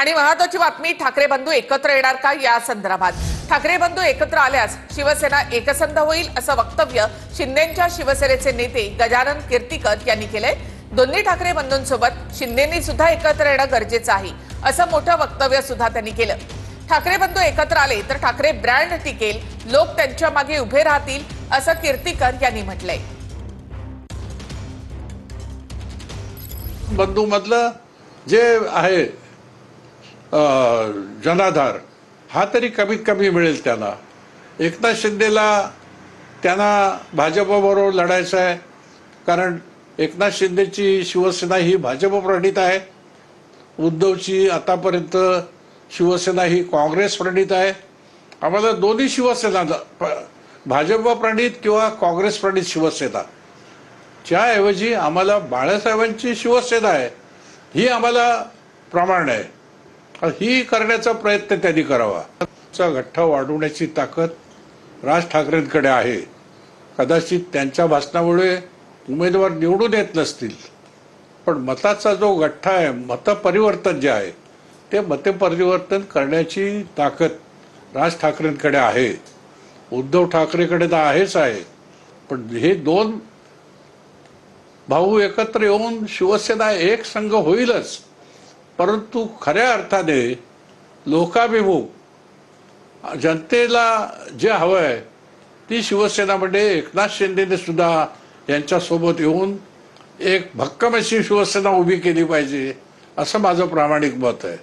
आणि महत्वाची बातमी, ठाकरे बंधू एकत्र येणार का या संदर्भात। ठाकरे बंधू एकत्र आल्यास शिवसेना एकसंध होईल असं वक्तव्य शिंदेंच्या शिवसेनेचे नेते गजानन कीर्तीकर यांनी केलंय। दोन्ही ठाकरे बंधूंसोबत शिंदेंनी सुद्धा एकत्र येणं गरजेचं आहे असं मोठं वक्तव्य सुद्धा त्यांनी केलं। ठाकरे बंधू एकत्र आले तर ठाकरे ब्रँड टिकेल, लोक त्यांच्या मागे उभे राहतील असं कीर्तीकर यांनी म्हटलंय। बंधू मधलं जे आहे जनाधार हा तरी कमीत कमी मिळेल त्यांना। एकनाथ शिंदेला त्यांना भाजपबरोबर लढायचं आहे, कारण एकनाथ शिंदेची शिवसेना ही भाजप प्रणित आहे, उद्धवची आतापर्यंत शिवसेना ही काँग्रेस प्रणित आहे। आम्हाला दोन्ही शिवसेना, भाजप प्रणित किंवा काँग्रेस प्रणित शिवसेना, त्याऐवजी आम्हाला बाळासाहेबांची शिवसेना आहे ही आम्हाला प्रमाण आहे, ही करण्याचा प्रयत्न त्यांनी करावा। गठ्ठा वाढवण्याची ताकद राज ठाकरेंकडे आहे। कदाचित त्यांच्या भाषणामुळे उमेदवार निवडून येत नसतील, पण मताचा जो गठ्ठा आहे, मतपरिवर्तन जे आहे ते मतपरिवर्तन करण्याची ताकद राज ठाकरेंकडे आहे। उद्धव ठाकरेकडे तर आहेच आहे, पण हे दोन भाऊ एकत्र येऊन शिवसेना एक संघ होईलच, परंतु खऱ्या अर्थाने लोकाभिमुख जनतेला जे हवं आहे ती शिवसेना म्हणजे एकनाथ शिंदेने सुद्धा यांच्यासोबत येऊन एक भक्कम अशी शिवसेना उभी केली पाहिजे असं माझं प्रामाणिक मत आहे।